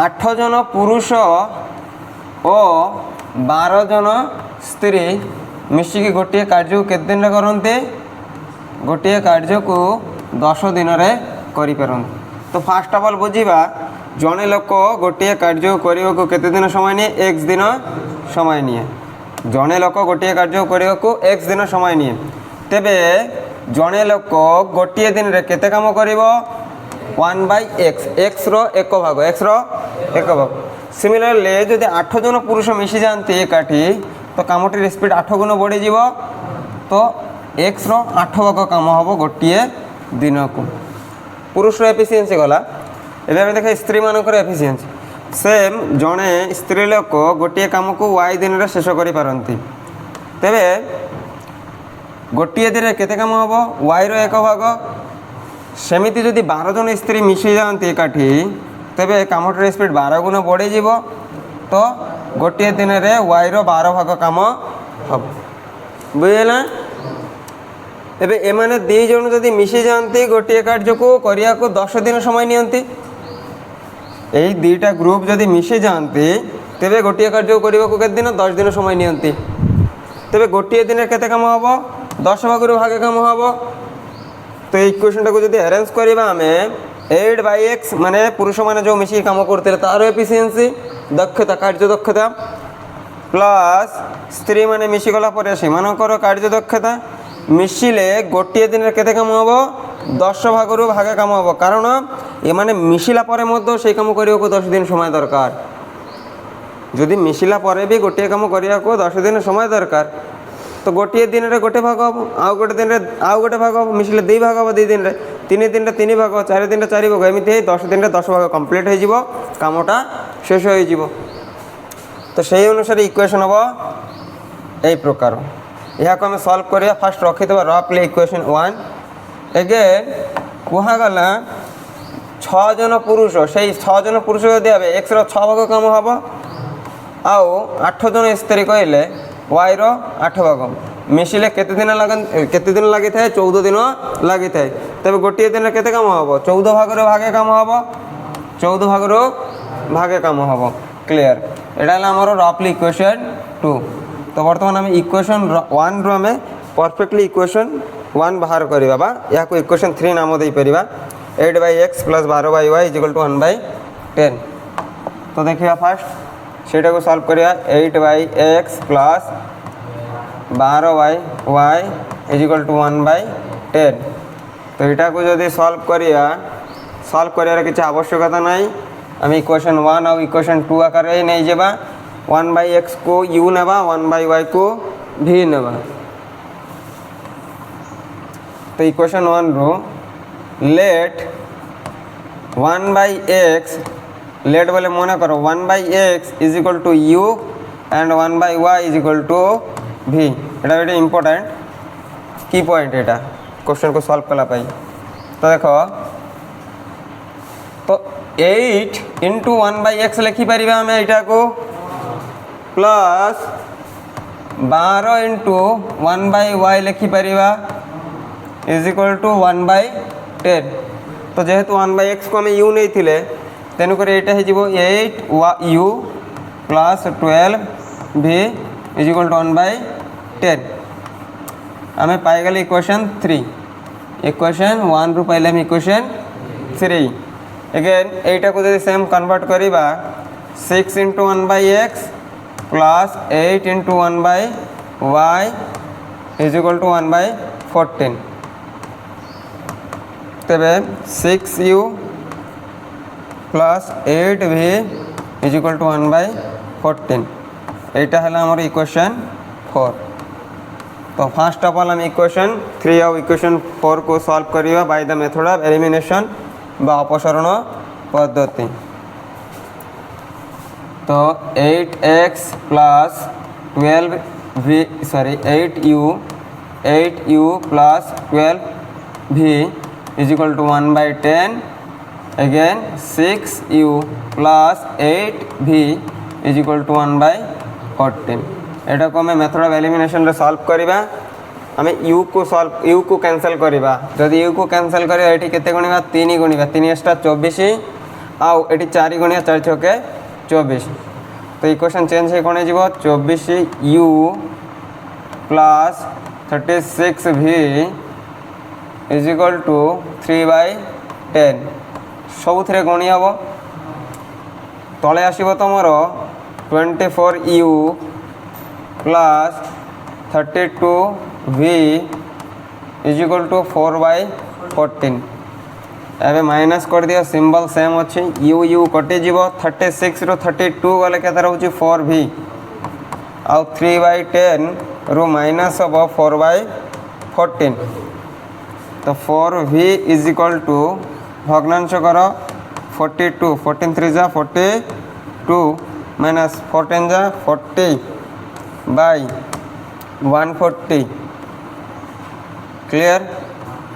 8 জন পুରୁଷ ଓ 12 জন ସ୍ତ୍ରୀ ମିଶିକି ଗୋଟିଏ କାର୍ଯ୍ୟକୁ କେତେ ଦିନରେ କରନ୍ତି? ଗୋଟିଏ କାର୍ଯ୍ୟକୁ 10 ଦିନରେ କରିପାରନ୍ତି। ତ ଫାର୍ଷ୍ଟ ଅଫ୍ ଅଲ୍ ବୁଝିବା, ଜଣେ ଲୋକ ଗୋଟିଏ କାର୍ଯ୍ୟ କରିବାକୁ କେତେ ଦିନ ସମୟ ନିଏ? x ଦିନ ସମୟ ନିଏ। ଜଣେ ଲୋକ ଗୋଟିଏ କାର୍ଯ୍ୟ କରିବାକୁ x ଦିନ ସମୟ ନିଏ। ତେବେ ଜଣେ ଲୋକ ଗୋଟିଏ ଦିନରେ କେତେ କାମ କରିବ? 1/x, x ର ଏକ ଭାଗ, x ର ଏକ ଭାଗ। ସିମିଲାରଲି ଯଦି 8 জন ପୁରୁଷ ମିଶି ଯାଆନ୍ତି ଏକାଠି, ତ କାମଟିର ସ୍ପିଡ୍ 8 ଗୁଣ ବଢ଼ିଯିବ। ତ x ର 8 ଭାଗ କାମ ହେବ ଗୋଟିଏ ଦିନକୁ। ପୁରୁଷର ଏଫିସିଏନ୍ସି ଗଲା। ଏବେ ଆମେ ଦେଖିବା ସ୍ତ୍ରୀମାନଙ୍କର ଏଫିସିଏନ୍ସି। ସେମ୍ ଜଣେ ସ୍ତ୍ରୀ ଲୋକ ଗୋଟିଏ କାମକୁ y ଦିନରେ ଶେଷ କରିପାରନ୍ତି। ତେବେ ଗୋଟିଏ ଦିନରେ କେତେ କାମ ହେବ? y ର ଏକ ଭାଗ। ସେମିତି ଯଦି 12 জন ସ୍ତ୍ରୀ ମିଶି ଯାଆନ୍ତି ଏକାଠି, ତେବେ କାମଟିର ସ୍ପିଡ୍ 12 ଗୁଣ ବଢ଼ିଯିବ। ତ ଗୋଟିଏ ଦିନରେ y ର 12 ଭାଗ କାମ ହେବ। ବୁଝିଲା? ଏବେ ଏମାନେ 2 ଜଣ ଯଦି ମିଶି ଯାଆନ୍ତି ଗୋଟିଏ କାର୍ଯ୍ୟକୁ କରିବାକୁ 10 ଦିନ ସମୟ ନିଅନ୍ତି। এই দুইটা গ্রুপ যদি মিশে যাতে, তেবে গোটিয়ে কার্য করা কেতে দিন? 10 দিন সময় নিয়ন্তি। তেবে গোটিয়ে দিনের কেতে কাম হব? 10 ভাগর ভাগে কাম হব। তো এই ইকুয়েশনটাকে যদি আরেঞ্জ করা, আমি 8/x মানে পুরুষ মানে যে মিশিয়ে কাম করতে তার এফিসিয়েন্সি দক্ষতা, কার্য দক্ষতা, প্লাস স্ত্রী মানে মিশিগলা পরে সেমানଙ୍କର কার্য দক্ষতা মিশিলে গোটিয়ে দিনের কেতে কাম হব? 10 ভাগর ভাগে কাম হব। কারণ এমানে মিশিলা পরে মধ্যে সেই কাম করা 10 দিন সময় দরকার। যদি মিশিলা পরে বি গোটিয়ে কাম করা 10 দিন সময় দরকার, তো গোটিয়ে দিনের গোটে ভাগ হব, আউ গোটে দিনের আউ গোটে ভাগ হব, মিশিলে 2 ভাগ হব, 2 দিনের 3 3 ভাগ, 4 4 ভাগ, এমনি 10 দিনের 10 ভাগ কমপ্লিট হয়ে যাব, কামটা শেষ হয়ে যাব। তো সেই অনুসারে ইকুয়েশন হব এই প্রকার। यहाँ को आम सल्व करिया। फास्ट रखिदेवा रफली इक्वेशन 1। एगेन कुहागला 6 জন पुरुष, से 6 জন पुरुष जदि हे x रो 6 भाग काम हम, आउ 8 জন स्त्री कहले y रो 8 भाग मिसिले केते दिन लगी था? 14 दिन लगी था। तबे गोटे दिन केते काम हम? 14 भागर भागे काम हम, 14 भागर भागे काम हम। क्लियर? एटा हमर रफली इक्वेशन 2। तो बर्तमान आम इक्वेशन 1 रू आम परफेक्टली इक्वेशन 1 बाहर करवा, बा या इक्वेशन 3 नाम दे पारिबा। 8/x plus 12/y equal to 1/10। तो देखिए फास्ट सेटा को सॉल्व करिया। 8/x plus 12/y equal to 1/10। तो यहाँ को जदि सॉल्व करिया, सॉल्व करियार किसी आवश्यकता नहीं। आम इक्वेशन 1 और इक्वेशन 2 आकार ही नहीं जावा। 1/x को u नेबा, 1/y को v नेबा। तो इक्वेशन 1 रो लेट 1/x लेट बोले मन करो 1/x is equal to u and 1/y is equal to v। एटा वेरी इंपोर्टेंट की पॉइंट एटा क्वेश्चन को सॉल्व कला पाई। तो देखो, तो 8 इंटू 1/x लिखी पारिबा आम एटा को, प्लस 12 इंटू 1/y लिखिपर इज इक्वल टू 1/10। तो जेहेतु 1/x को आम u नहीं थिले, तेणुक यहाँ हो 8u plus 12v is equal to 1/10। आम पाईगले इक्वेशन 3। इक्वेशन 1 रू पाइले आम इक्वेशन 3। अगेन यहाँ को जब सेम कन्वर्ट करवा, 6 into 1/x plus 8 into 1/y is equal to 1/14। तेरे 6u plus 8v is equal to 1/14। यहाँ है आम इक्वेशन 4। तो फास्ट ऑफ ऑल आम इक्वेशन 3 और इक्वेशन 4 को सॉल्व करिया by the method of elimination बा अपसरण पद्धति। तो 8x plus 8u plus 12v is equal to 1/10। Again 6u plus 8v is equal to 1/14। एटा को आम मेथड ऑफ एलिमिनेशन रे सॉल्व करिबा। आम u को कैंसल करिबा। जदि u को कैंसल करिबा, एठी केते गुणिबा? 3 गुणिबा। 3 * 24 आउ ये 4 गुणिया 4 छके 24 तो इक्वेशन चेंज है कौन हो 24u plus 36v is equal to 3/10 सब थे गणी हम तले आसब तुमर 24u plus 32v is equal to 4/14 एबे माइनस कर दिया सिंबल सेम अच्छी यू यू कटिज 36 रू 32 गले के रोचे 4v आउ 3/10 रू माइनस हम 4/14 तो 4v इज इक्वल टू भग्नांश कर 42 14 3 जा 42 माइनस 14 जा 40 बाय 140 क्लियर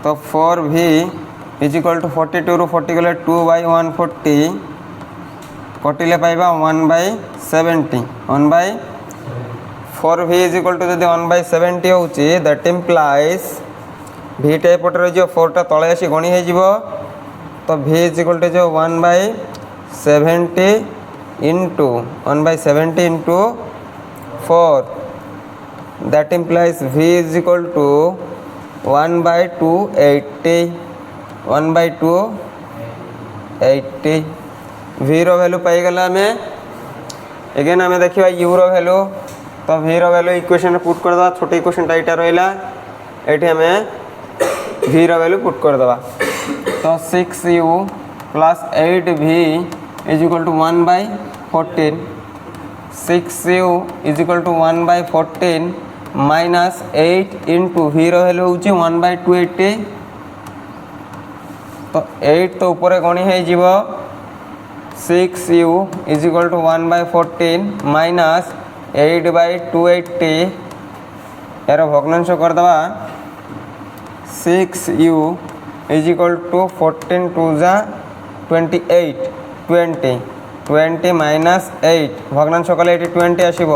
तो 4v इज इक्वल टू 42 रू 40 गले 2/140 कटिले पाइबा 1/70 1/4v इज इक्वल टू जदि 1/70 होची दैट इम्प्लाइज v टा एपटे रही 4 टा तले आसी गणी हो तो v इज इक्वल टू जो 1/70 into 1/70 into 4 that implies v is equal to 1/280 1/280 v रो वैल्यू पाईगला आम एगेन आम देखा u रो वैल्यू तो v रो वैल्यू इक्वेशन पुट करदे छोट इक्वेशन टाइटा रहा ये आम v रो वैल्यू पुट करदे तो 6u plus 8v is equal to 1/14 6u is equal to 1/14 minus 8 into v रो वैल्यू हूँ 1/280 तो 8 तो ऊपर गणी हो 6u is equal to 1/14 minus 8/280 यार भग्नांश करदे 6u इज इक्वल टू 14 2 जा 28 20 माइनस 8 भग्नांश कले 20 आसब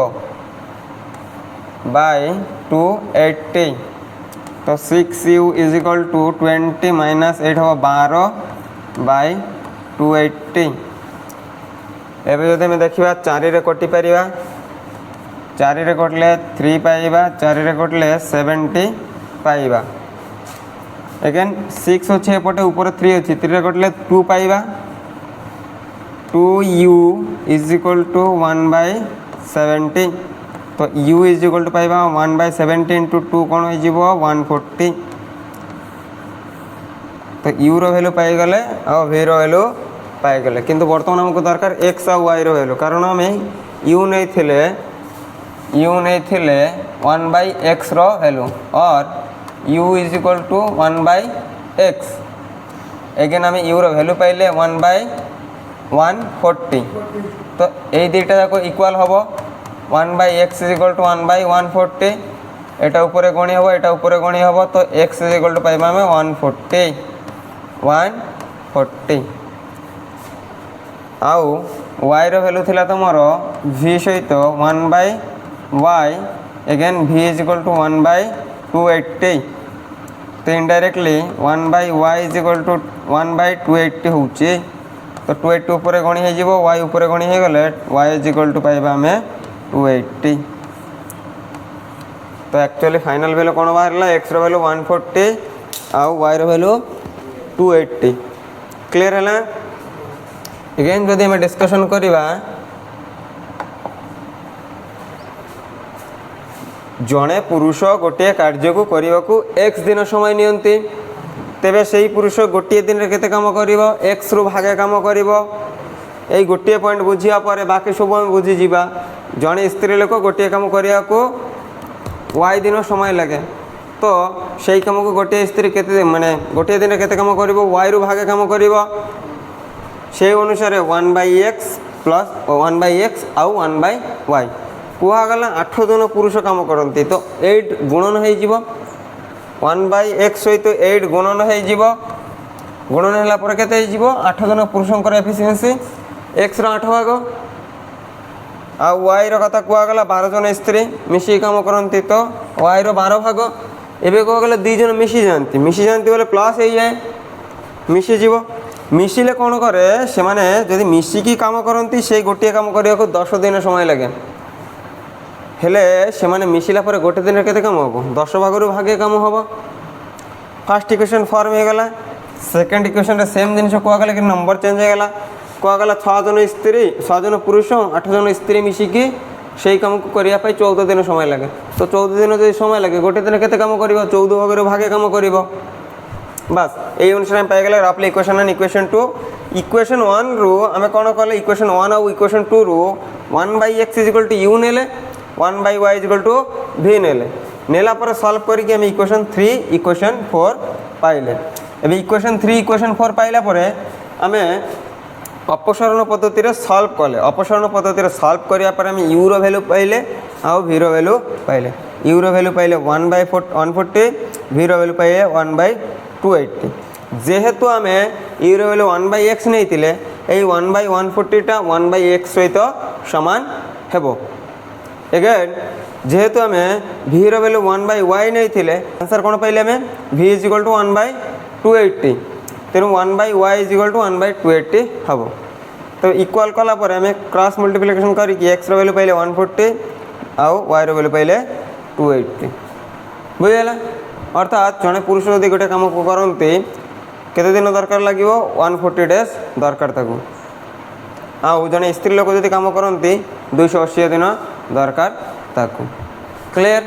बाय 280 तो 6u is equal to 20 minus 8 हम 12/280 एवं जब देखा 4 कटि पार 4 कटिले 3 पाइबा 4 कटिले 70 पाइबा एगेन 6 अच्छे एपटे ऊपर 3 अच्छी 3 कटिले 2 पाइबा 2u इज इक्वल टू 1/70 तो u इज इक्वल टू पाइबा 1/70 इंटू 2 कौन हो 140 तो u रो वैल्यू पाईगले आ v रो वैल्यू पाईगले किंतु बर्तमान हमको दरकार x आ y रो वैल्यू कारण आम u नहीं थिले 1/x रो वैल्यू और u is equal to 1/x again आम u रो वैल्यू पाइले 1/140 तो ये दुईटा जाक इक्वाल हम 1/x इज इक्वल टू 1/140 एटा ऊपर गणी हम एटा ऊपर गणी हम तो x इज इक्वल टू पाइबा आम 140 आउ y रो वैल्यू थिला तुमर v सहित 1/y again v is equal to 1/280 तो indirectly 1/y is equal to 1/280 होची तो 280 ऊपर गणी हो y ऊपर गणी हो गले y इज इक्वल टू पाइबा आम 280 तो एक्चुअली फाइनल वैल्यू कौन बाहर एक्स रो वैल्यू 140 आउ y रो वैल्यू 280 क्लियर है अगेन जदि आम डिस्कशन करवा जड़े पुरुष गोटे कार्य को करने को एक्स दिन समय नियंती तेबे से पुरुष गोटे दिन केते काम करिवो एक्स रु भागे काम करिवो एई गोटे पॉइंट बुझिया पर बाकी सब हम बुझी जीवा जड़े स्त्री लोक गोटे काम करिया को वाई दिन समय लगे तो सही कम को गोटे स्त्री केते माने गोटे दिन केते काम करिवो वाई रु भागे काम करिवो से अनुसार 1/x प्लस 1/x आउ 1/y कुआगला 8 जन पुरुष काम करती तो 8 गुणन हो 1/x सहित 8 गुणन हो गुणन है केते 8 जन पुरुषंकर एफिशिएंसी x रो 8 भाग आ y रो कथा कुआगला 12 जन स्त्री मिसी काम करती तो y रो 12 भाग एबे कहगला 2 जन मिसी जानती बोले प्लस हो जाए मिसी जीव ମିଶିଲେ କ'ଣ କରେ ସେମାନେ ଯଦି ମିଶିକି କାମ କରନ୍ତି ସେଇ ଗୋଟିଏ କାମ କରିବାକୁ 10 ଦିନ ସମୟ ଲାଗେ। ହେଲେ ସେମାନେ ମିଶିଲା ପରେ ଗୋଟେ ଦିନରେ କେତେ କାମ ହେବ? 10 ଭାଗରୁ ଭାଗେ କାମ ହେବ। ফার্স্ট ইকুয়েশন ফর্ম হয়ে গলা। সেকেন্ড ইকুয়েশনটা সেম জিনিস কুয়াগলা কি নম্বর চেঞ্জ হয়ে গলা। কুয়াগলা 6 জন স্ত্রী 6 জন পুরুষ 8 জন স্ত্রী মিশিকি সেই কামକୁ କରିବା ପାଇଁ 14 ଦିନ ସମୟ ଲାଗେ। ତ 14 ଦିନ ଯଦି ସମୟ ଲାଗେ ଗୋଟେ ଦିନ କେତେ କାମ କରିବ? 14 ଭାଗରୁ ଭାଗେ କାମ କରିବ। বাস এই অনুসারে আমি পাই গেলে রাফলি ইকুয়েশন 1 ইকুয়েশন 2। ইকুয়েশন 1 রু আমি কোন কলে ইকুয়েশন 1 আর ইকুয়েশন 2 রু 1/x = u নেলে 1/y = v নেলে। নেলা পরে সলভ করিকি আমি ইকুয়েশন 3 ইকুয়েশন 4 পাইলে। এবে ইকুয়েশন 3 ইকুয়েশন 4 পাইলা পরে আমি অপসারণ পদ্ধতিরে সলভ কলে। অপসারণ পদ্ধতিরে সলভ করিয়া পরে আমি ইউর ভ্যালু পাইলে আর ভির ভ্যালু পাইলে। ইউর ভ্যালু পাইলে 1/140, ভির ভ্যালু পাইলে 1/280। যেহেতু আমি ইউর ভ্যালু 1/x নেইলে এই 1/140টা 1/x সহিত সমান হব। এগেন যেহেতু আমি ভির ভ্যালু 1/y নেইলে আনসার কোণ পাইলে আমি v = 1/280। তেমন 1/y = 1/280 হব। তো ইকুয়াল কলা পরে আমি ক্রস মল্টিপ্লিকেশন করি x র ভ্যালু পাইলে 140 আর y র ভ্যালু পাইলে 280। বুঝিগলা? অর্থাৎ জনে পুরুষ যদি গোটে কাম করতে কেতে দিন দরকার লাগিব? 140 ডেজ দরকার থাকু। আর জনে স্ত্রী লোক যদি কাম করতে 280 দিন দরকার থাকু। ক্লিয়ার?